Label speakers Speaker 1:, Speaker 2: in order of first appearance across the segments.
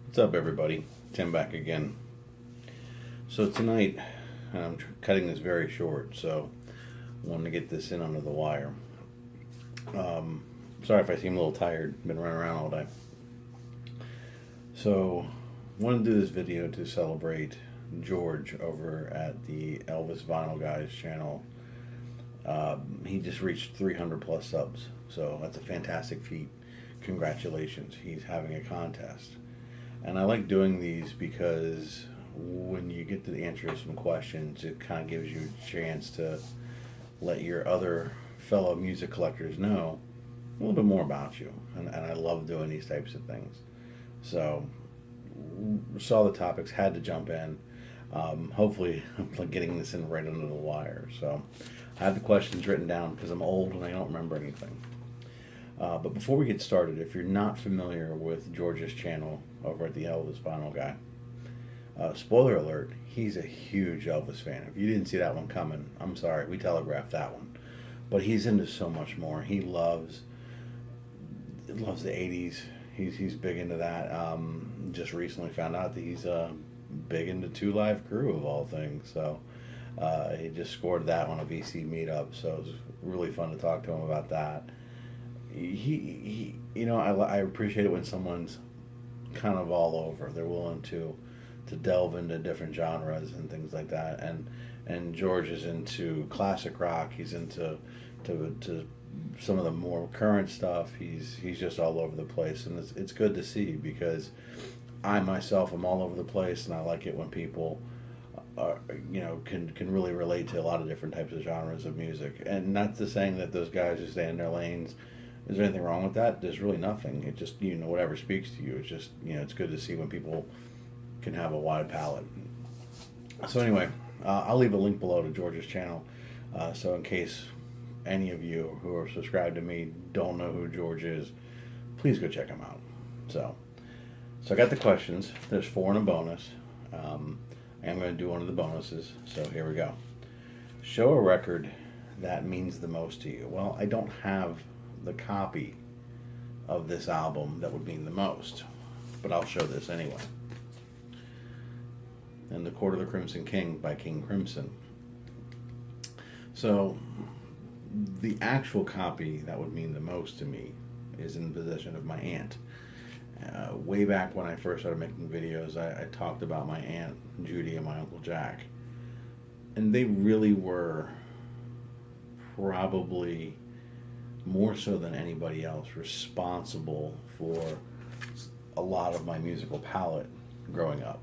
Speaker 1: What's up, everybody? Tim back again. So tonight, I'm cutting this very short, so I wanted to get this in under the wire. Sorry if I seem a little tired. Been running around all day. So, wanted to do this video to celebrate George over at the Elvis Vinyl Guy's channel. He just reached 300 plus subs, so that's a fantastic feat. Congratulations. He's having a contest. And I like doing these because when you get to answer some questions, it kind of gives you a chance to let your other fellow music collectors know a little bit more about you. And I love doing these types of things. So, saw the topics, had to jump in. Hopefully, I'm getting this in right under the wire. So, I have the questions written down because I'm old and I don't remember anything. But before we get started, if you're not familiar with George's channel over at the Elvis Vinyl Guy, spoiler alert, he's a huge Elvis fan. If you didn't see that one coming, I'm sorry, we telegraphed that one. But he's into so much more. He loves the 80s. He's big into that. Just recently found out that he's big into Two Live Crew of all things. So he just scored that on a VC meetup. So it was really fun to talk to him about that. I appreciate it when someone's kind of all over. They're willing to delve into different genres and things like that. And George is into classic rock. He's into to some of the more current stuff. He's just all over the place, and it's good to see because I myself am all over the place, and I like it when people can really relate to a lot of different types of genres of music. And not to saying that those guys just stay in their lanes. Is there anything wrong with that? There's really nothing. It just, whatever speaks to you. It's just, it's good to see when people can have a wide palette. So anyway, I'll leave a link below to George's channel. So in case any of you who are subscribed to me don't know who George is, please go check him out. So I got the questions. There's 4 in a bonus. I'm going to do one of the bonuses. So here we go. Show a record that means the most to you. Well, I don't have the copy of this album that would mean the most, but I'll show this anyway. And The Court of the Crimson King by King Crimson. So the actual copy that would mean the most to me is in the possession of my aunt. Way back when I first started making videos, I talked about my aunt Judy and my uncle Jack, and they really were probably more so than anybody else responsible for a lot of my musical palette growing up.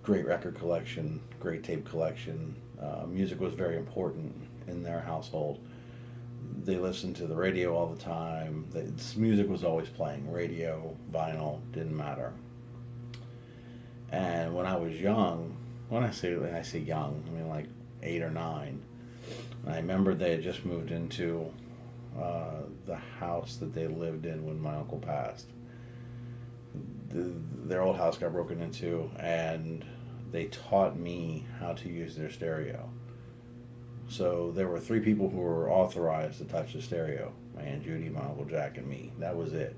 Speaker 1: Great record collection, great tape collection. Music was very important in their household. They listened to the radio all the time. Music was always playing. Radio, vinyl, didn't matter. And when I was young, when I say young, I mean like 8 or 9. I remember they had just moved into the house that they lived in when my uncle passed. Their old house got broken into, and they taught me how to use their stereo. So there were 3 people who were authorized to touch the stereo: my Aunt Judy, my Uncle Jack, and me. That was it.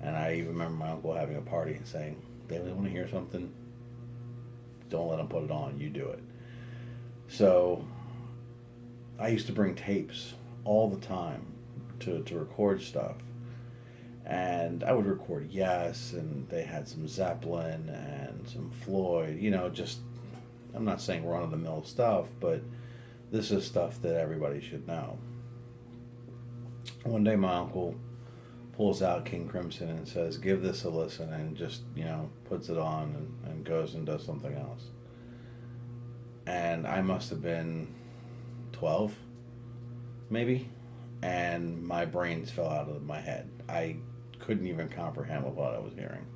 Speaker 1: And I even remember my uncle having a party and saying, "They want to hear something? Don't let them put it on. You do it." So I used to bring tapes all the time to record stuff. And I would record Yes, and they had some Zeppelin and some Floyd, just, I'm not saying run-of-the-mill stuff, but this is stuff that everybody should know. One day my uncle pulls out King Crimson and says, "Give this a listen," and just, puts it on and goes and does something else. And I must have been 12, maybe, and my brains fell out of my head. I couldn't even comprehend what I was hearing.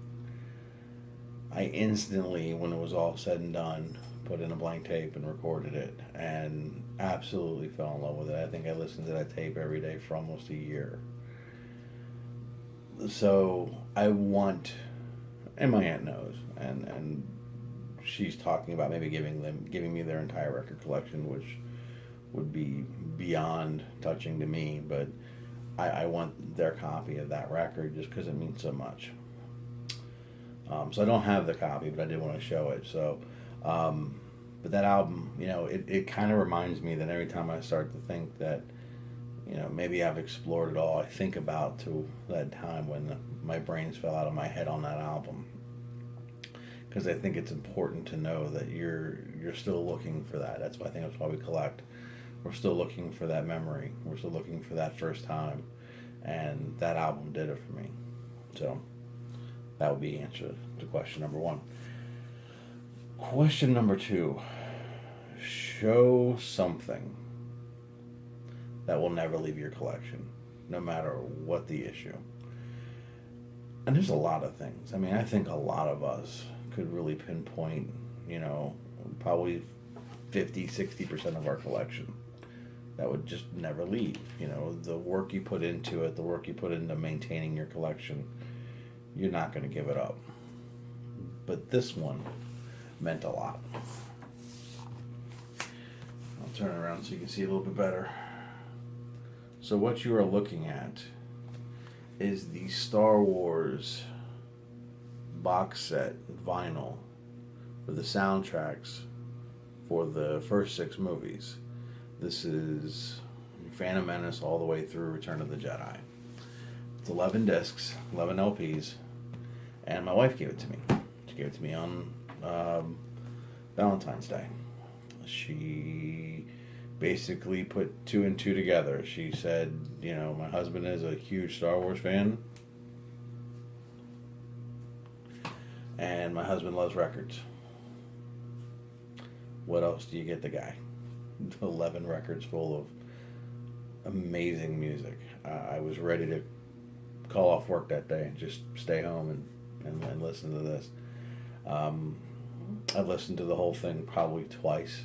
Speaker 1: I instantly, when it was all said and done, put in a blank tape and recorded it, and absolutely fell in love with it. I think I listened to that tape every day for almost a year. So I want, and my aunt knows, and she's talking about maybe giving me their entire record collection, which would be beyond touching to me, but I want their copy of that record just because it means so much. So I don't have the copy, but I did want to show it. So, but that album, it kind of reminds me that every time I start to think that, maybe I've explored it all, I think about to that time when my brains fell out of my head on that album. Because I think it's important to know that you're still looking for that. I think that's why we collect. We're still looking for that memory. We're still looking for that first time, and that album did it for me. So that would be the answer to question number 1. Question number 2: show something that will never leave your collection, no matter what the issue. And there's a lot of things. I think a lot of us could really pinpoint, probably 50-60% of our collection that would just never leave. The work you put into it, the work you put into maintaining your collection, you're not going to give it up. But this one meant a lot. I'll turn it around so you can see a little bit better. So what you are looking at is the Star Wars box set vinyl for the soundtracks for the first 6 movies. This is Phantom Menace all the way through Return of the Jedi. It's 11 discs, 11 LPs, and my wife gave it to me. She gave it to me on Valentine's Day. She basically put 2 and 2 together. She said, my husband is a huge Star Wars fan, and my husband loves records. What else do you get the guy? 11 records full of amazing music. I was ready to call off work that day and just stay home and listen to this. I've listened to the whole thing probably twice.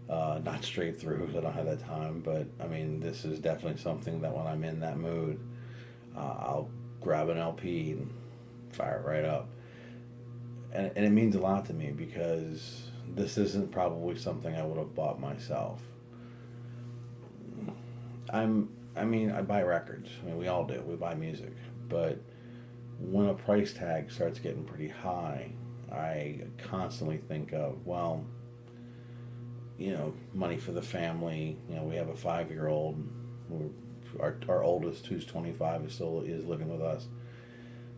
Speaker 1: Not straight through because I don't have that time, but this is definitely something that when I'm in that mood, I'll grab an LP and fire it right up. And it means a lot to me because this isn't probably something I would have bought myself. I buy records. We all do. We buy music. But when a price tag starts getting pretty high, I constantly think of, money for the family. We have a 5-year-old. Our oldest, who's 25, is living with us.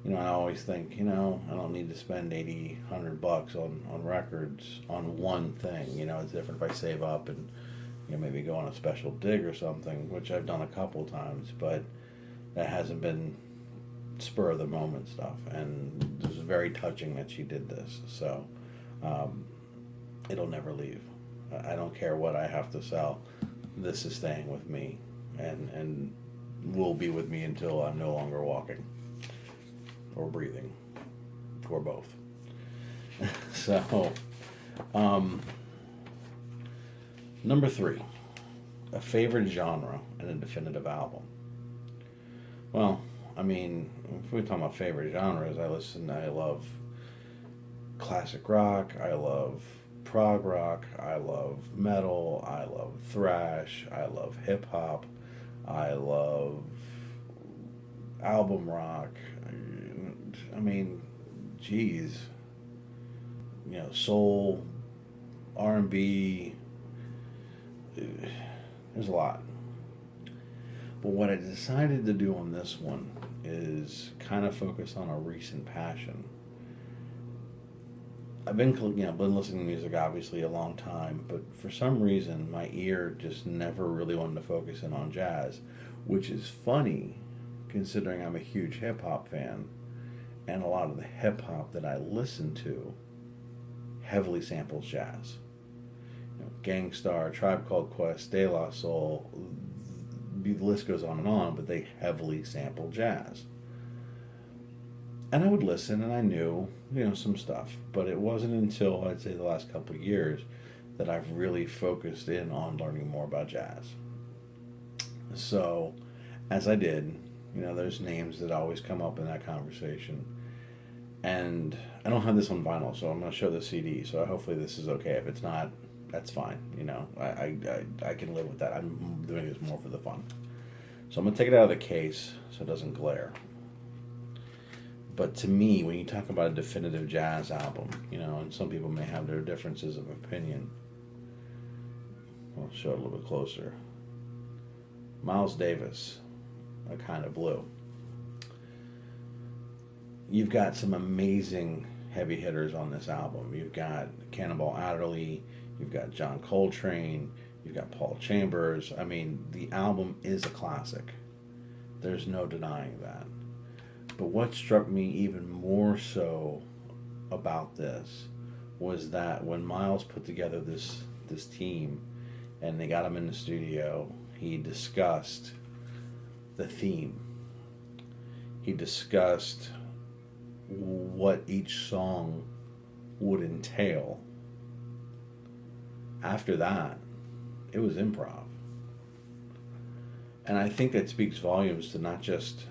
Speaker 1: I always think, I don't need to spend $80-$100 on records on one thing. It's different if I save up and maybe go on a special dig or something, which I've done a couple times, but that hasn't been spur of the moment stuff. And it was very touching that she did this. So it'll never leave. I don't care what I have to sell. This is staying with me and will be with me until I'm no longer walking or breathing or both. So, number 3, a favorite genre and a definitive album. Well, if we talk about favorite genres, I love classic rock, I love prog rock, I love metal, I love thrash, I love hip hop, I love album rock. Soul, R&B. There's a lot. But what I decided to do on this one is kind of focus on a recent passion. I've been listening to music obviously a long time, but for some reason my ear just never really wanted to focus in on jazz, which is funny considering I'm a huge hip hop fan, and a lot of the hip hop that I listen to heavily samples jazz. Gang Starr, Tribe Called Quest, De La Soul, the list goes on, but they heavily sample jazz. And I would listen, and I knew, some stuff. But it wasn't until, I'd say, the last couple of years that I've really focused in on learning more about jazz. So, as I did, there's names that always come up in that conversation. And I don't have this on vinyl, so I'm going to show the CD. So hopefully this is okay. If it's not, that's fine. I can live with that. I'm doing this more for the fun. So I'm going to take it out of the case so it doesn't glare. But to me, when you talk about a definitive jazz album, you know, and some people may have their differences of opinion, I'll show it a little bit closer. Miles Davis, A Kind of Blue. You've got some amazing heavy hitters on this album. You've got Cannonball Adderley, you've got John Coltrane, you've got Paul Chambers. I mean, the album is a classic. There's no denying that. But what struck me even more so about this was that when Miles put together this team and they got him in the studio, he discussed the theme. He discussed what each song would entail. After that, it was improv. And I think that speaks volumes to not just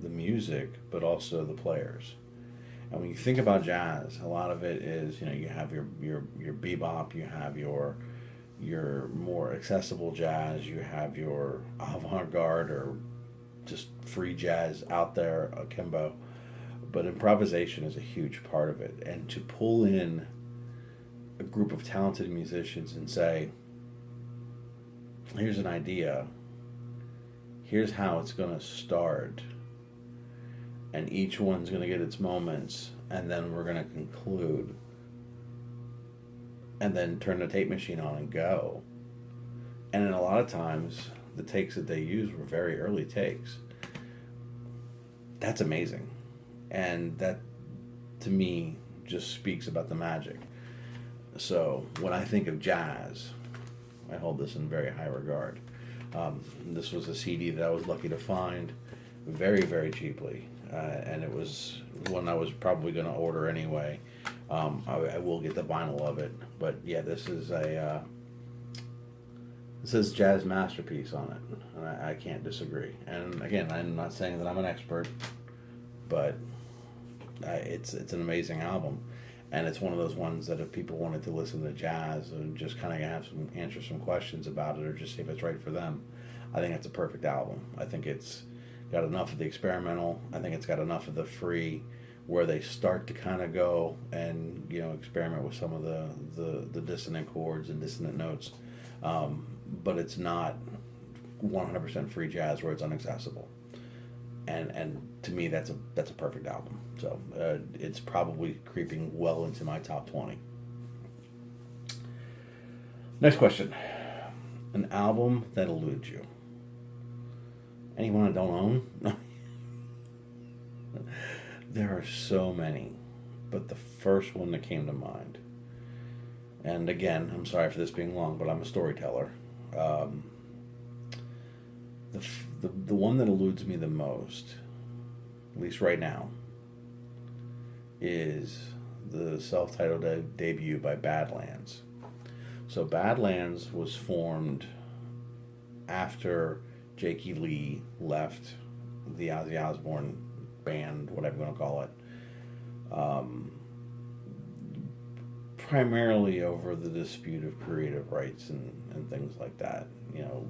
Speaker 1: the music, but also the players. And when you think about jazz, a lot of it is, you know, you have your bebop, you have your more accessible jazz, you have your avant-garde or just free jazz out there akimbo. But improvisation is a huge part of it. And to pull in a group of talented musicians and say, here's an idea, here's how it's going to start, and each one's going to get its moments, and then we're going to conclude, and then turn the tape machine on and go. And in a lot of times, the takes that they used were very early takes. That's amazing. And that, to me, just speaks about the magic. So when I think of jazz, I hold this in very high regard. This was a CD that I was lucky to find very, very cheaply. And it was one I was probably going to order anyway. I will get the vinyl of it. But yeah, this is it says Jazz Masterpiece on it. And I can't disagree. And again, I'm not saying that I'm an expert, but it's an amazing album. And it's one of those ones that if people wanted to listen to jazz and just kind of answer some questions about it or just see if it's right for them, I think it's a perfect album. I think it's got enough of the experimental. I think it's got enough of the free, where they start to kind of go and, you know, experiment with some of the dissonant chords and dissonant notes. But it's not 100% free jazz where it's inaccessible. And to me, that's a perfect album. So it's probably creeping well into my top 20. Next question. An album that eludes you. Anyone I don't own? There are so many, but the first one that came to mind, and again, I'm sorry for this being long, but I'm a storyteller. The one that eludes me the most, at least right now, is the self-titled debut by Badlands. So Badlands was formed after Jakey Lee left the Ozzy Osbourne band, whatever you want to call it, primarily over the dispute of creative rights and things like that. You know,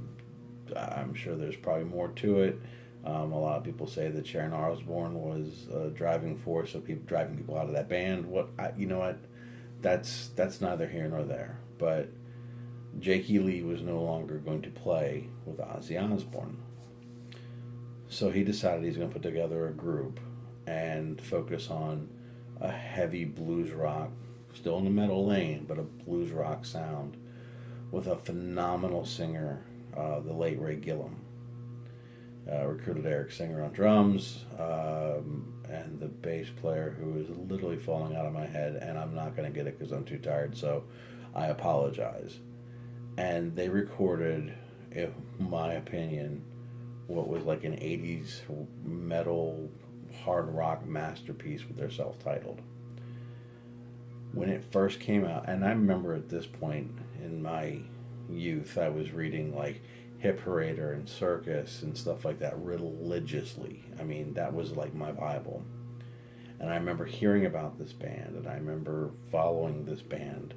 Speaker 1: I'm sure there's probably more to it. A lot of people say that Sharon Osbourne was a driving force of people driving people out of that band. You know what? That's neither here nor there. But Jakey Lee was no longer going to play with Ozzy Osbourne. So he decided he's going to put together a group and focus on a heavy blues rock, still in the metal lane, but a blues rock sound with a phenomenal singer, the late Ray Gillum. Recruited Eric Singer on drums, and the bass player who is literally falling out of my head, and I'm not going to get it because I'm too tired, so I apologize. And they recorded, in my opinion, what was like an 80s metal hard rock masterpiece with their self-titled. When it first came out, and I remember at this point in my youth, I was reading like Hip Parader and Circus and stuff like that religiously. I mean, that was like my Bible. And I remember hearing about this band, and I remember following this band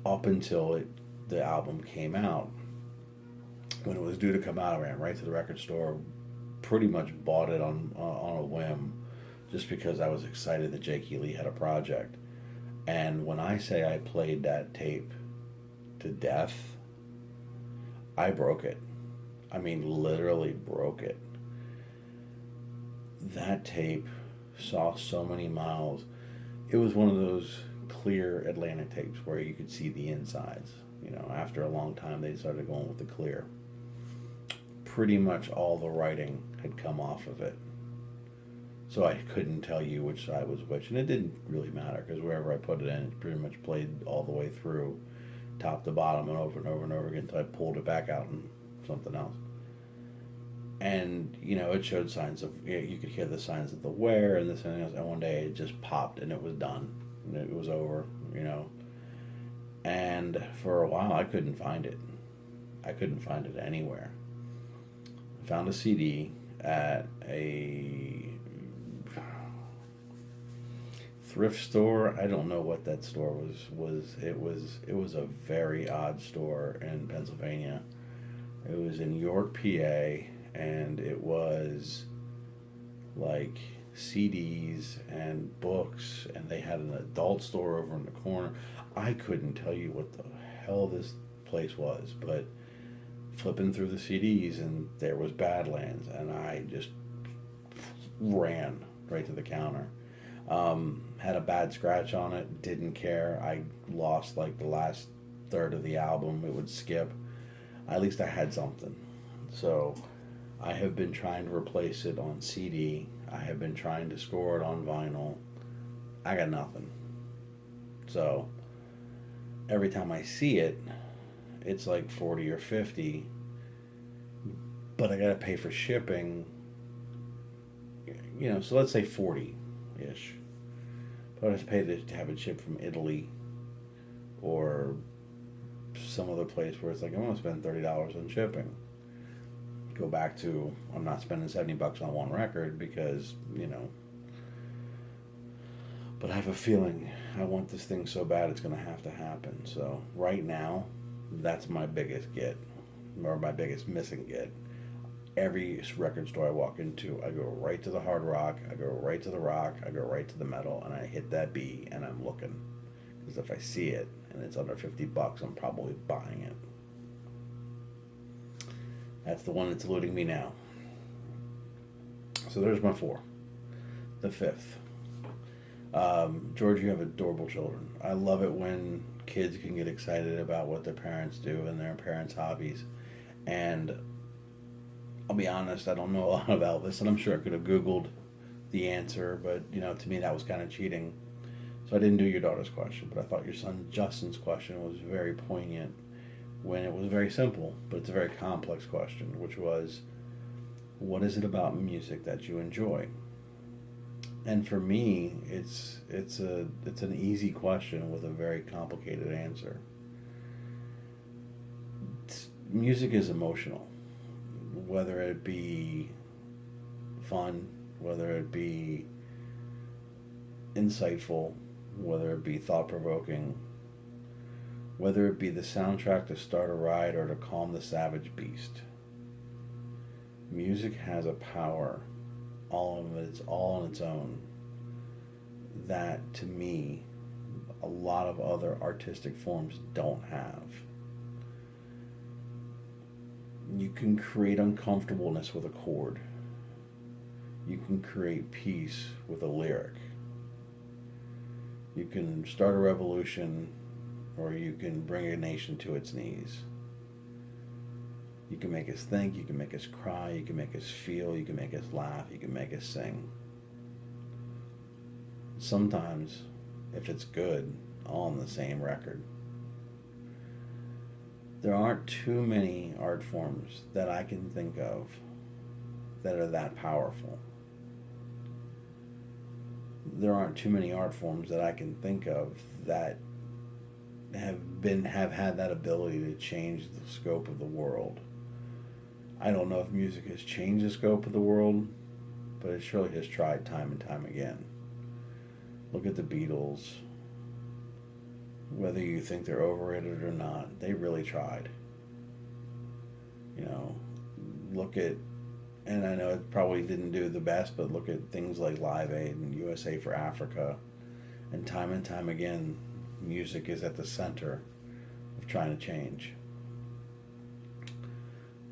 Speaker 1: up until the album came out. When it was due to come out, I ran right to the record store, pretty much bought it on a whim, just because I was excited that Jake E. Lee had a project. And when I say I played that tape to death, I broke it. I mean, literally broke it. That tape saw so many miles. It was one of those clear Atlantic tapes where you could see the insides. You know, after a long time, they started going with the clear. Pretty much all the writing had come off of it. So I couldn't tell you which side was which. And it didn't really matter because wherever I put it in, it pretty much played all the way through, top to bottom, and over and over and over again until I pulled it back out and something else. And, you know, it showed signs of, you could hear the signs of the wear and this and that. And one day it just popped and it was done. And it was over, you know. And for a while I couldn't find it. I couldn't find it anywhere. I found a CD at a thrift store. I don't know what that store was. It was a very odd store in Pennsylvania. It was in York, PA, and it was like CDs and books, and they had an adult store over in the corner. I couldn't tell you what the hell this place was, but flipping through the CDs, and there was Badlands, and I just ran right to the counter. Had a bad scratch on it, didn't care. I lost like the last third of the album. It would skip. At least I had something. So I have been trying to replace it on CD. I have been trying to score it on vinyl. I got nothing. So every time I see it, it's like 40 or 50, but I gotta pay for shipping, you know, so let's say 40-ish. But I have to pay to have it shipped from Italy or some other place where it's like, I'm gonna spend $30 on shipping. Go back to, I'm not spending $70 on one record because, you know, but I have a feeling I want this thing so bad it's gonna have to happen. So right now, that's my biggest get, or my biggest missing get. Every record store I walk into, I go right to the hard rock, I go right to the rock, I go right to the metal, and I hit that B, and I'm looking. Because if I see it, and it's under $50, I'm probably buying it. That's the one that's eluding me now. So there's my 4. The 5th. George, you have adorable children. I love it when kids can get excited about what their parents do and their parents' hobbies. And I'll be honest, I don't know a lot of Elvis, and I'm sure I could have Googled the answer, but, you know, to me that was kind of cheating. So I didn't do your daughter's question, but I thought your son Justin's question was very poignant when it was very simple, but it's a very complex question, which was, what is it about music that you enjoy? And for me, it's an easy question with a very complicated answer. Music is emotional, whether it be fun, whether it be insightful, whether it be thought-provoking, whether it be the soundtrack to start a ride or to calm the savage beast. Music has a power, all on its own, that to me a lot of other artistic forms don't have. You can create uncomfortableness with a chord. You can create peace with a lyric. You can start a revolution, or you can bring a nation to its knees. You can make us think, you can make us cry, you can make us feel, you can make us laugh, you can make us sing. Sometimes, if it's good, all on the same record. There aren't too many art forms that I can think of that are that powerful. There aren't too many art forms that I can think of that have had that ability to change the scope of the world. I don't know if music has changed the scope of the world, but it surely has tried time and time again. Look at the Beatles. Whether you think they're overrated or not, they really tried. You know, look at And I know it probably didn't do the best, but look at things like Live Aid and USA for Africa. And time again, music is at the center of trying to change.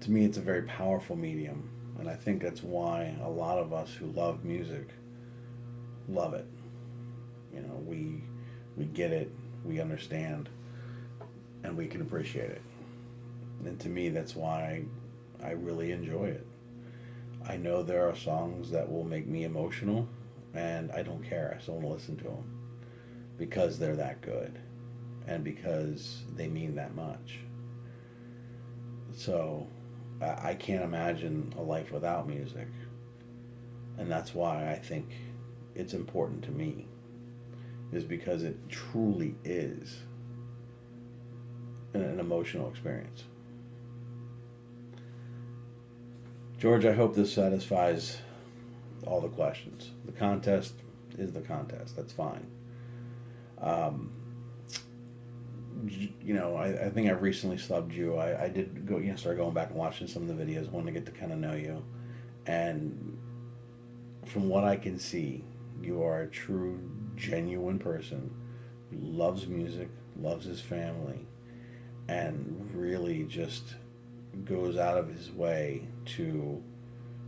Speaker 1: To me, it's a very powerful medium. And I think that's why a lot of us who love music love it. You know, we get it, we understand, and we can appreciate it. And to me, that's why I really enjoy it. I know there are songs that will make me emotional, and I don't care. I still want to listen to them because they're that good and because they mean that much. So I can't imagine a life without music, and that's why I think it's important to me, is because it truly is an emotional experience. George, I hope this satisfies all the questions. The contest is the contest. That's fine. Um, you know, I think I recently subbed you. I did go, you know, start going back and watching some of the videos, wanting to get to kind of know you. And from what I can see, you are a true, genuine person who loves music, loves his family, and really just goes out of his way to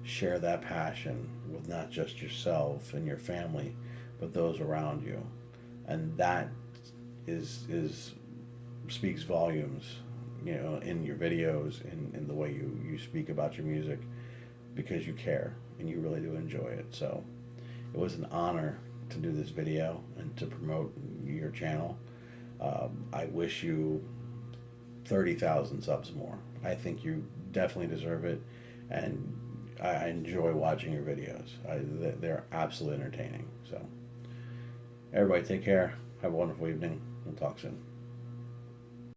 Speaker 1: share that passion with not just yourself and your family, but those around you. And that is speaks volumes, you know, in your videos, in the way you speak about your music, because you care and you really do enjoy it. So it was an honor to do this video and to promote your channel. I wish you 30,000 subs more. I think you definitely deserve it, and I enjoy watching your videos. They're absolutely entertaining. So everybody take care. Have a wonderful evening. We'll talk soon.